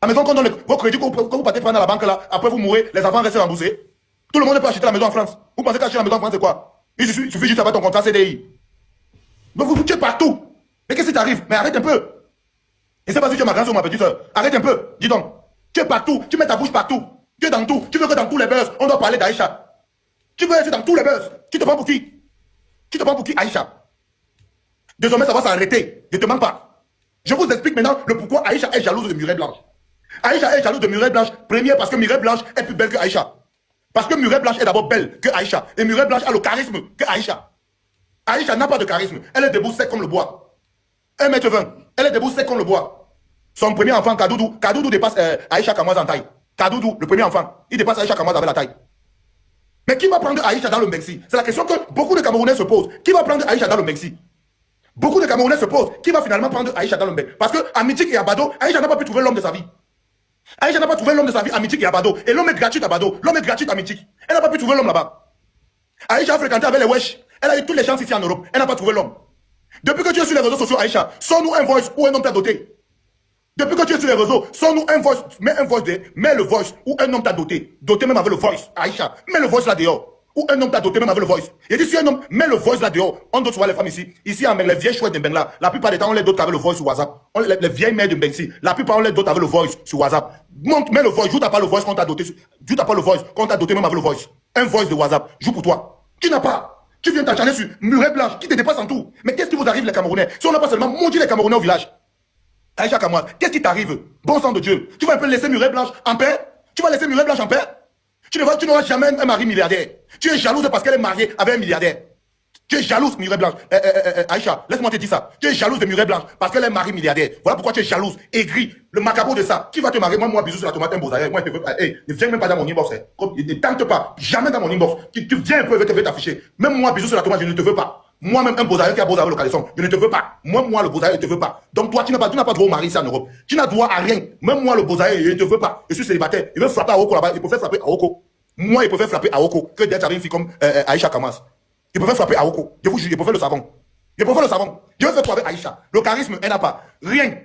La maison qu'on donne vos crédits que vous partez prendre à la banque là, après vous mourrez, les enfants restent remboursés. Tout le monde peut acheter la maison en France. Vous pensez qu'acheter la maison en France c'est quoi? Il suffit juste d'avoir ton contrat CDI. Donc vous tuez partout. Mais qu'est-ce qui t'arrive? Mais arrête un peu. Je ne sais pas si tu es ma grande soeur ou ma petite soeur. Arrête un peu. Dis donc. Tu es partout. Tu mets ta bouche partout. Tu es dans tout. Tu veux que dans tous les buzz, on doit parler d'Aïcha. Tu veux être dans tous les buzz. Tu te prends pour qui? Tu te prends pour qui, Aïcha? Désormais, ça va s'arrêter. Je ne te mens pas. Je vous explique maintenant le pourquoi Aïcha est jalouse de Mireille Blanche. Aïcha est jalouse de Mireille Blanche. Première, parce que Mireille Blanche est plus belle que Aïcha. Parce que Mireille Blanche est d'abord belle que Aïcha. Et Mireille Blanche a le charisme que Aïcha. Aïcha n'a pas de charisme. Elle est debout sec comme le bois. 1m20. Elle est debout sec comme le bois. Son premier enfant, Kadoudou. Kadoudou dépasse Aïcha Kamoise en taille. Kadoudou, le premier enfant, il dépasse Aïcha Kamoise avec la taille. Mais qui va prendre Aïcha dans le Mexique? C'est la question que beaucoup de Camerounais se posent. Qui va prendre Aïcha dans le Mexique? Beaucoup de Camerounais se posent. Qui va finalement prendre Aïcha dans le Mexique? Parce qu'à Mitik et à Bado, Aïcha n'a pas pu trouver l'homme de sa vie. Aïcha n'a pas trouvé l'homme de sa vie à Mitik et à Bado. Et l'homme est gratuit à Bado. L'homme est gratuit à Mitik. Elle n'a pas pu trouver l'homme là-bas. Aïcha a fréquenté avec les wesh. Elle a eu toutes les chances ici en Europe. Elle n'a pas trouvé l'homme. Depuis que tu es sur les réseaux sociaux, Aïcha, sonne-nous un voice ou un homme t'a doté. Depuis que tu es sur les réseaux, sonne-nous un voice, mets le voice ou un homme t'a doté. Doté même avec le voice, Aïcha. Mets le voice là dehors. Ou un homme t'a doté même avec le voice. Il dit si un homme met le voice là dehors, on doit voir les femmes ici. Ici, avec les vieilles chouettes de Benga là, la plupart des temps, on les dote avec le voice sur WhatsApp. Les vieilles mères de Benga ici, la plupart on les dote avec le voice sur WhatsApp. Monte, mets le voice, joue t'as pas le voice qu'on t'a doté. Joue t'as pas le voice qu'on t'a doté même avec le voice. Un voice de WhatsApp, joue pour toi. Tu n'as pas. Tu viens t'acharner sur Muret Blanche, qui te dépasse en tout. Mais qu'est-ce qui vous arrive les Camerounais? Si on n'a pas seulement maudit les Camerounais au village. Aïcha Kamoise, qu'est-ce qui t'arrive? Bon sang de Dieu. Tu vas un peu laisser Muret Blanche en paix? Tu vas laisser Muret Blanche en paix? Tu n'auras jamais un mari milliardaire. Tu es jalouse parce qu'elle est mariée avec un milliardaire. Tu es jalouse, Muret Blanche. Aïcha, laisse-moi te dire ça. Tu es jalouse de Muret Blanche parce qu'elle est mariée milliardaire. Voilà pourquoi tu es jalouse, aigrie, le macabre de ça. Qui va te marier? Moi, bisous sur la tomate, un beau aïe. Moi, je te veux pas. Hey, ne viens même pas dans mon inbox. Ne tente pas. Jamais dans mon inbox. Tu viens un peu, je vais t'afficher. Même moi, bisous sur la tomate, je ne te veux pas. Moi-même, un beau aïe qui a beau aïe le caleçon, je ne te veux pas. Moi, le beau aïe, je ne te veux pas. Donc, toi, tu n'as pas droit au mari ici en Europe. Tu n'as droit à rien. Même moi, le beau aïe, je ne te veux pas. Je suis célibataire. Il veut frapper à Oko là-bas. Il peut faire frapper à Oko. Moi, il peut faire frapper à Oko que d'être avec une fille comme Aïcha Kamas. Il peut faire frapper à Oko. Je vous jure, il peut faire le savon. Il peut faire le savon. Je vais faire quoi avec Aïcha? Le charisme, elle n'a pas. Rien.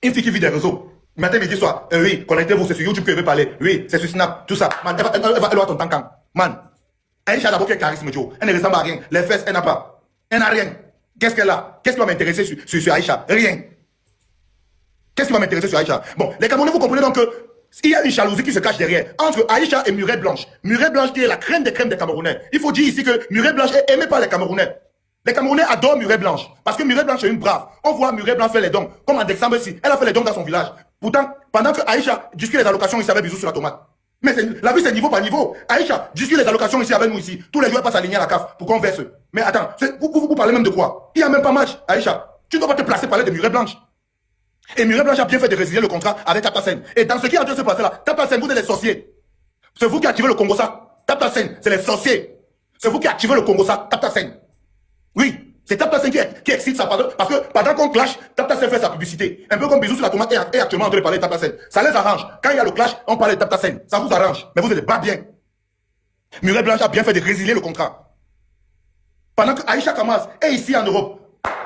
Une fille qui vit des réseaux. Matin, midi, soir. Oui, connectez-vous, c'est sur YouTube que je veux parler. Oui, c'est sur Snap, tout ça. Man, elle va ton tankan. Man. Aïcha d'abord quel charisme, Joe. Elle ne ressemble à rien. Les fesses, elle n'a pas. Elle n'a rien. Qu'est-ce qu'elle a? Qu'est-ce qui va m'intéresser sur Aïcha? Rien. Qu'est-ce qui va m'intéresser sur Aïcha? Bon, les Camerounais, vous comprenez donc que il y a une jalousie qui se cache derrière entre Aïcha et Muret Blanche. Muret Blanche qui est la crème des Camerounais. Il faut dire ici que Muret Blanche est aimée par les Camerounais. Les Camerounais adorent Muret Blanche parce que Muret Blanche est une brave. On voit Muret Blanche faire les dons. Comme en décembre ici, elle a fait les dons dans son village. Pourtant, pendant que Aïcha discute les allocations ici avec bisous sur la tomate. Mais la vie c'est niveau par niveau. Aïcha discute les allocations ici avec nous ici. Tous les joueurs passent aligner à la CAF pour qu'on verse. Mais attends, vous parlez même de quoi? Il n'y a même pas match, Aïcha. Tu ne dois pas te placer parler de Muret Blanche. Et Muret Blanche a bien fait de résilier le contrat avec Taptasen. Et dans ce qui est en train de se passer là, Taptasen, vous êtes les sorciers. C'est vous qui activez le Congo ça. Taptasen, c'est les sorciers. C'est vous qui activez le Congo ça. Taptasen. Oui, c'est Taptasen qui excite ça. Parce que pendant qu'on clash, Taptasen fait sa publicité. Un peu comme Bisous sur la tomate est actuellement en train de parler de Taptasen. Ça les arrange. Quand il y a le clash, on parle de Taptasen. Ça vous arrange. Mais vous n'êtes pas bien. Muret Blanche a bien fait de résilier le contrat. Pendant que Aïcha Kamas est ici en Europe,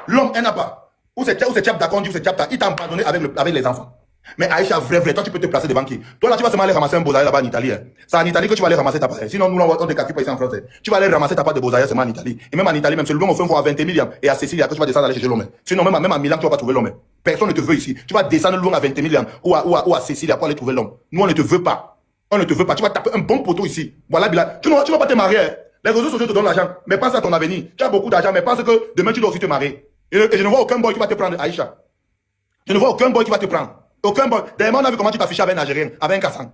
l'homme, elle n'a pas. Ou c'est Tchap Dakondi, ou c'est Tchap, il t'a abandonné avec les enfants. Mais Aïcha, vrai, toi tu peux te placer devant qui? Toi là tu vas seulement aller ramasser un beau là-bas en Italie. Hein. C'est en Italie que tu vas aller ramasser ta part. Sinon nous on ne calcule pas ici en France. Tu vas aller ramasser ta part de beaux seulement en Italie. Et même en Italie, même c'est l'homme au fond à 20 000 et à Cécilia que tu vas descendre aller chercher l'homme. Sinon même à Milan tu vas pas trouver l'homme. Personne ne te veut ici. Tu vas descendre l'homme à 20 000 ou à Cécilia pour aller trouver l'homme. Nous on ne te veut pas. On ne te veut pas. Tu vas taper un bon poteau ici. Voilà, Bila. Tu vas pas te marier. Hein. Les réseaux sociaux te donnent l'argent. Mais pense à ton avenir. Tu as beaucoup d'argent, mais pense que demain tu dois aussi te marier. Et je ne vois aucun boy qui va te prendre, Aïcha. Je ne vois aucun boy qui va te prendre. Aucun boy. D'ailleurs, on a vu comment tu t'affichais avec un Algérien, avec un Kassan.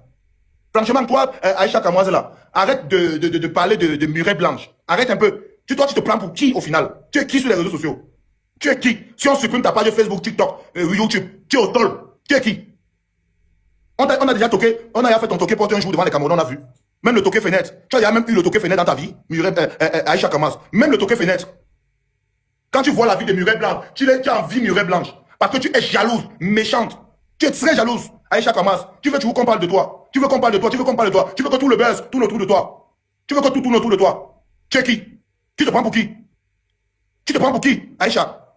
Franchement, toi, Aïcha Kamoise là, arrête de parler de Muret Blanche. Arrête un peu. Tu te prends pour qui au final? Tu es qui sur les réseaux sociaux? Tu es qui? Si on supprime ta page Facebook, TikTok, YouTube, tu es au sol. Tu es qui? On a déjà toqué, on a déjà fait ton toqué porter un jour devant les Camerounais, on a vu. Même le toqué fenêtre. Tu as déjà même eu le toqué fenêtre dans ta vie, Aïcha Kamoise. Même le toqué fenêtre. Quand tu vois la vie de Muret Blanche, tu as envie Muret Blanche. Parce que tu es jalouse, méchante. Tu es très jalouse. Aïcha Kamas, tu veux qu'on parle de toi. Tu veux qu'on parle de toi, tu veux qu'on parle de toi. Tu veux que tout le buzz tourne autour de toi. Tu veux que tout tourne autour de toi. Tu es qui? Tu te prends pour qui? Tu te prends pour qui, Aïcha?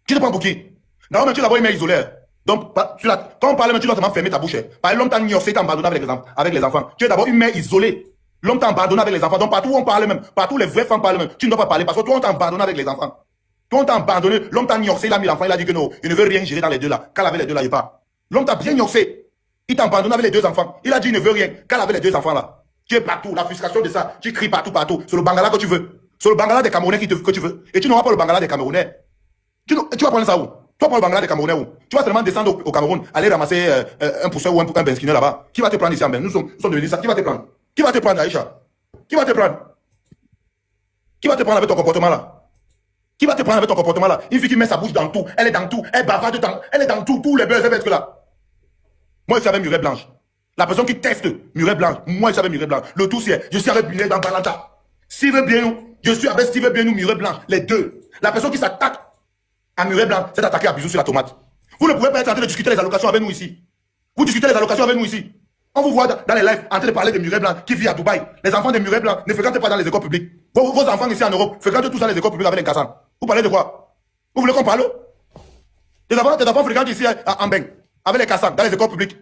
Tu te prends pour qui? Non, mais tu l'as une mère isolée. Donc, quand on parle, tu dois seulement fermer ta bouche. Par exemple, l'homme t'a gnossé, t'a abandonné avec les enfants. Tu es d'abord une mère isolée. L'homme t'a abandonné avec les enfants. Donc, partout où on parle même, partout les vraies femmes parlent même, tu ne dois pas parler parce que toi, on t'a abandonné avec les enfants. Toi, on t'a abandonné, l'homme t'a gnossé, il a mis l'enfant, il a dit que non, il ne veut rien gérer dans les deux là. Qu'elle avait les deux là, il part. L'homme t'a bien gnossé. Il t'a abandonné avec les deux enfants. Il a dit il ne veut rien. Qu'elle avait les deux enfants là. Tu es partout. La frustration de ça, tu cries partout, partout. C'est le Bangala que tu veux. C'est le Bangala des Camerounais que tu veux. Et tu n'auras pas le Bangala des Camerounais. Tu vas prendre ça où? Tu vas prendre le Bangala des Camerounais où? Tu vas seulement descendre au Cameroun, aller ramasser un pousseur ou un benskiner là-bas. Qui va te prendre ici en Ben? Nous sommes devenus ça. Qui va te prendre? Qui va te prendre, Aïcha? Qui va te prendre? Qui va te prendre avec ton comportement là? Qui va te prendre avec ton comportement là? Une fille qui met sa bouche dans tout, elle est dans tout, elle bavarde dans, elle est dans tout, tous les buzz, elle va être là. Moi, je savais Muret Blanche. La personne qui teste Muret Blanche, moi, je savais Muret Blanche. Le tout, c'est, je suis avec Muret dans Balanta. Steve Bienou, je suis avec Steve Bienou, Muret Blanche, les deux. La personne qui s'attaque à Muret Blanche, c'est attaquée à bisous sur la tomate. Vous ne pouvez pas être en train de discuter les allocations avec nous ici. Vous discutez les allocations avec nous ici. On vous voit dans les lives en train de parler de Muret Blanc qui vit à Dubaï. Les enfants de Muret Blanc ne fréquentent pas dans les écoles publiques. Vos enfants ici en Europe fréquentent tous dans les écoles publiques avec les Kassans. Vous parlez de quoi? Vous voulez qu'on parle? Tes enfants fréquentent ici en Beng avec les Kassans dans les écoles publiques.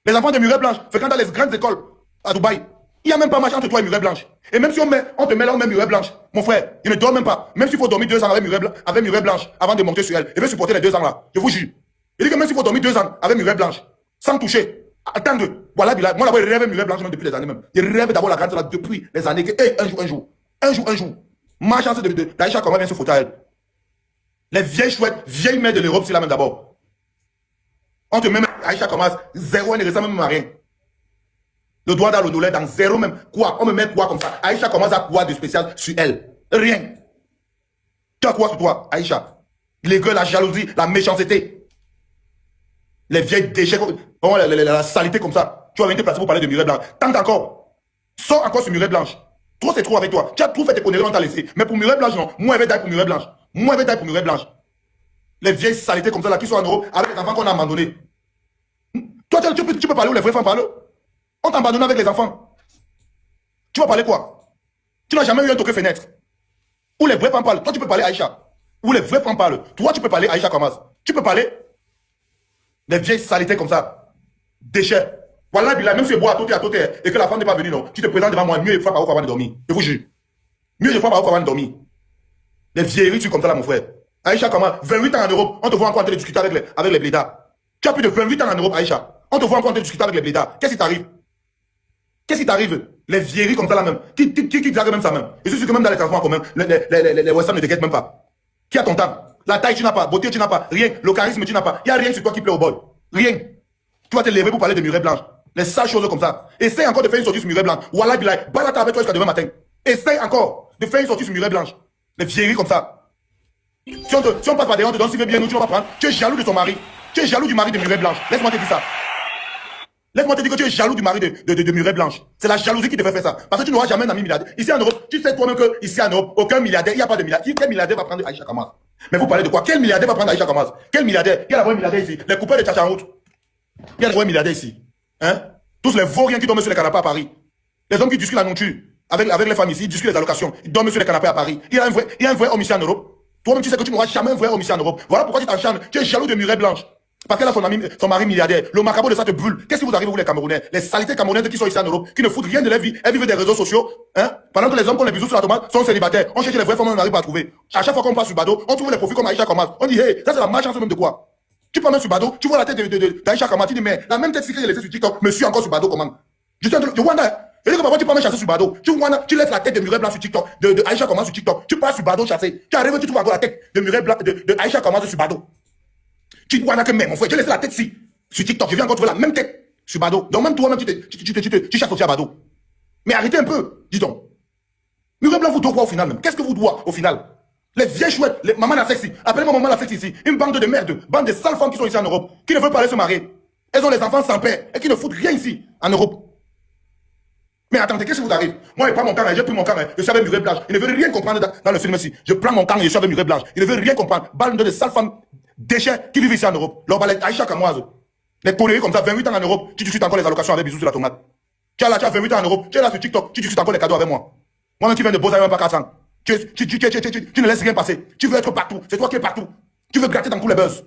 Les enfants de Muret Blanche fréquentent dans les grandes écoles à Dubaï. Il n'y a même pas match entre toi et Muret Blanche. Et même si on te met là, on met Muret Blanche. Mon frère, il ne dort même pas. Même s'il faut dormir 2 ans avec Muret Blanche avant de monter sur elle, il veut supporter les 2 ans là. Je vous jure. Il dit que même s'il faut dormir 2 ans avec Muret Blanche, sans toucher, attendre. Voilà, moi là-bas, je rêve Muret Blanche même depuis les années même. Je rêve d'avoir la grande là depuis les années que, hey, un jour. Ma chance d'Aïcha comment vient se foutre à elle. Les vieilles chouettes, vieilles mères de l'Europe, c'est là même d'abord. On te met Aïcha commence, zéro, elle ne ressemble même à rien. Le doigt dans le douleur, dans zéro même. Quoi? On me met quoi comme ça? Aïcha commence à quoi de spécial sur elle? Rien. Tu as quoi sur toi, Aïcha? Les gueules, la jalousie, la méchanceté. Les vieilles déchets, la saleté comme ça. Tu as été placé pour parler de Muret Blanche. Tente encore. Sors encore sur Muret Blanche. Trop c'est trop avec toi. Tu as tout fait tes conneries, on t'a laissé. Mais pour Muret Blanche, non. Moi, je vais tailler pour Muret Blanche. Moi, je vais tailler pour Muret Blanche. Les vieilles saletés comme ça, là, qui sont en Europe, avec les enfants qu'on a abandonnés. Toi, tu peux parler où les vrais femmes parlent? On t'a abandonné avec les enfants. Tu vas parler quoi? Tu n'as jamais eu un toqué fenêtre. Où les vrais femmes parlent. Toi, tu peux parler Aïcha. Où les vrais femmes parlent. Toi, tu peux parler Aïcha Kamaz. Tu peux parler des vieilles saletés comme ça. Déchets. Voilà, même si je bois à côté, et que la femme n'est pas venue, non. Tu te présentes devant moi, mieux il faut pas avant de dormir. Je vous jure. Mieux il faut pas avant de dormir. Des vieilleries, tu comme ça là, mon frère. Aïcha Kamaz, 28 ans en Europe, on te voit encore en train de discuter avec les blédards. Tu as plus de 28 ans en Europe, Aïcha. On te voit encore en train de discuter avec les blédards. Qu'est-ce qui t'arrive? Qu'est-ce qui t'arrive? Les vieilleries comme ça là même. Qui draguent même ça même. Et je suis que même dans les transports communs, les Western ne te guettent même pas. Qui a ton temps? La taille tu n'as pas, beauté tu n'as pas, rien. Le charisme tu n'as pas. Il n'y a rien sur toi qui plaît au boy. Rien. Tu vas te lever pour parler de Muret Blanche. Les sales choses comme ça. Essaye encore de faire une sortie sur Muret Blanche. Wallah billah, balata avec toi jusqu'à demain matin. Essaye encore de faire une sortie sur Muret Blanche. Les vieilleries comme ça. Si on passe par derrière, on te donne si bien, nous tu vas pas prendre. Tu es jaloux de ton mari. Tu es jaloux du mari de Muret Blanche. Laisse-moi te dire ça. Laisse-moi te dire que tu es jaloux du mari de Muret Blanche. C'est la jalousie qui te fait faire ça. Parce que tu n'auras jamais un ami milliardaire. Ici en Europe, tu sais toi-même que ici en Europe, aucun milliardaire, il n'y a pas de milliardaire. Quel milliardaire va prendre Aïcha Kamaz? Mais vous parlez de quoi? Quel milliardaire va prendre Aïcha Kamaz? Quel milliardaire? Il y a d'abord un milliardaire ici. Les coupeurs de Tchacha en route. Il y a d'abord un milliardaire ici. Hein? Tous les vauriens qui dorment sur les canapés à Paris. Les hommes qui discutent la nourriture. Avec les femmes ici, ils discutent les allocations. Ils dorment sur les canapés à Paris. Il y a un vrai homme ici en Europe. Toi-même, tu sais que tu n'auras jamais un vrai homme ici en Europe. Voilà pourquoi tu t'encharnes. Tu es jaloux de Muret Blanche. Parce qu'elle a son mari milliardaire. Le macabre de ça te brûle. Qu'est-ce qui vous arrive, vous les Camerounais? Les saletés camerounaises qui sont ici en Europe, qui ne foutent rien de leur vie. Elles vivent des réseaux sociaux. Hein? Pendant que les hommes qui ont les bisous sur la tomate sont célibataires. On cherche les vraies femmes, on n'arrive pas à trouver. À chaque fois qu'on passe sur Bado, on trouve les profils comme Aïcha Kamaz. On dit, hey, ça c'est la malchance même de quoi? Tu prends même sur Bado, tu vois la tête d'Aïcha Kamaz, tu dis, mais la même tête que j'ai laissée sur TikTok, me suis encore sur Bado comment? Je Wanda. Et que parfois tu peux même chasser sur Bado. Tu laisses la tête de Muret Blanc sur TikTok, de Aïcha Kamaz sur TikTok. Tu passes sur Bado chasser. Tu arrives, tu trouves encore la tête de Muret Blanc, de Aïcha Kamaz sur Bado. Tu vois que même, mon frère, tu laisses la tête ici, sur TikTok. Je viens encore trouver la même tête sur Bado. Donc même toi-même, tu chasses aussi à Bado. Mais arrêtez un peu, dis donc. Muret Blanc vous doit quoi au final même? Qu'est-ce que vous doit au final? Les vieilles chouettes, les mamans la sexy. Appelez-moi maman la sexy ici. Une bande de merde, bande de sales femmes qui sont ici en Europe, qui ne veulent pas aller se marier. Elles ont les enfants sans père et qui ne foutent rien ici, en Europe. Mais attendez, qu'est-ce qui vous arrive? Moi, je prends mon camp, j'ai pris mon camp, je suis avec Muret Blanche. Il ne veut rien comprendre dans le film ici. Je prends mon camp et je suis avec Muret Blanche. Il ne veut rien comprendre. Bande de sales femmes, déchets qui vivent ici en Europe. Leur balai Aïcha Kamoise. Les conneries comme ça, 28 ans en Europe, tu discutes encore les allocations avec bisous sur la tomate. Tu as 28 ans en Europe, tu es là sur TikTok, tu discutes encore les cadeaux avec moi. Moi-même qui viens de Beaux-Arts, même pas 400. Tu ne laisses rien passer. Tu veux être partout. C'est toi qui es partout. Tu veux gratter dans tous les buzz.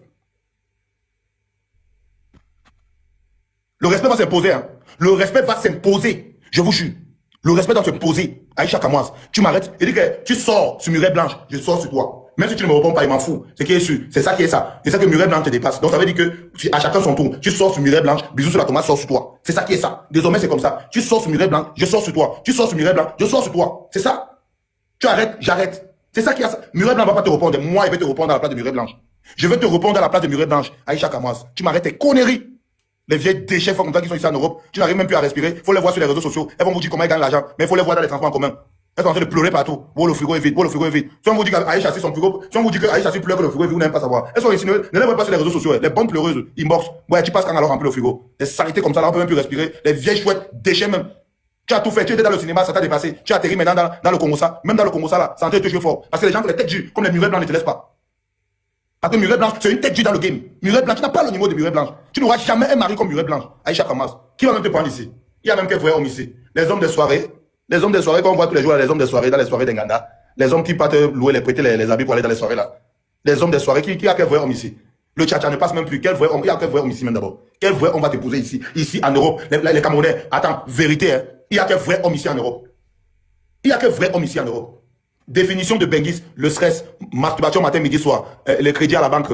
Le respect va s'imposer. Hein. Le respect va s'imposer. Je vous jure. Le respect doit se poser. Aïcha Kamoise, tu m'arrêtes. Il dit que tu sors sur Murée Blanche, je sors sur toi. Même si tu ne me réponds pas, il m'en fout. C'est qui est sûr. C'est ça qui est ça. C'est ça que Murée Blanche te dépasse. Donc ça veut dire que à chacun son tour. Tu sors sur Murée Blanche, bisous sur la tomate, sors sur toi. C'est ça qui est ça. Désormais, c'est comme ça. Tu sors sur Murée Blanche, je sors sur toi. Tu sors sur Murée Blanche, je sors sur toi. C'est ça. Tu arrêtes, j'arrête. C'est ça qui est ça. Murée Blanche ne va pas te répondre. Moi, il va te répondre à la place de Murée Blanche. Je vais te répondre à la place de Murée Blanche. Aïcha Kamoise, tu m'arrêtes tes conneries. Les vieilles déchets comme ça qui sont ici en Europe, tu n'arrives même plus à respirer. Faut les voir sur les réseaux sociaux. Elles vont vous dire comment ils gagnent l'argent, mais il faut les voir dans les transports en commun. Elles sont en train de pleurer partout. Oh, le frigo est vide, oh, le frigo est vide. Si on vous dit qu'Aïcha c'est son frigo, si on vous dit qu'Aïcha pleure que le frigo est vide, vous n'aimez pas savoir. Elles sont ici, ne les voyez pas sur les réseaux sociaux. Les bonnes pleureuses, inbox. Ouais, tu passes quand alors remplir le frigo. Des saletés comme ça, là, on peut même plus respirer. Les vieilles chouettes, déchets même. Tu as tout fait, tu étais dans le cinéma, ça t'a dépassé. Tu as atterri maintenant dans le Congo, ça. Même dans le Congo, ça là, ça en train de te jouer fort. Parce que les gens, les têtes dures, comme les murets blancs ne te laissent pas. Parce que Murée Blanche, c'est une tête dure dans le game. Murée Blanche, tu n'as pas le niveau de Murée Blanche. Tu n'auras jamais un mari comme Murée Blanche. Aïcha Kamoise. Qui va même te prendre ici? Il y a même quelques vrais hommes ici. Les hommes des soirées, quand on voit tous les jours, les hommes des soirées, dans les soirées d'Enganda, les hommes qui partent louer, prêter les habits pour aller dans les soirées là. Les hommes des soirées, qui a quel vrai homme ici? Le tchatcha ne passe même plus. Quel vrai homme? Il y a quel vrai homme ici même d'abord? Quel vrai homme va t'épouser ici? Ici en Europe. Les Camerounais. Attends, vérité, hein. Il y a quel vrai homme ici en Europe? Il y a quel vrai homme ici en Europe? Définition de Benguis, le stress, masturbation matin, midi, soir, les crédits à la banque,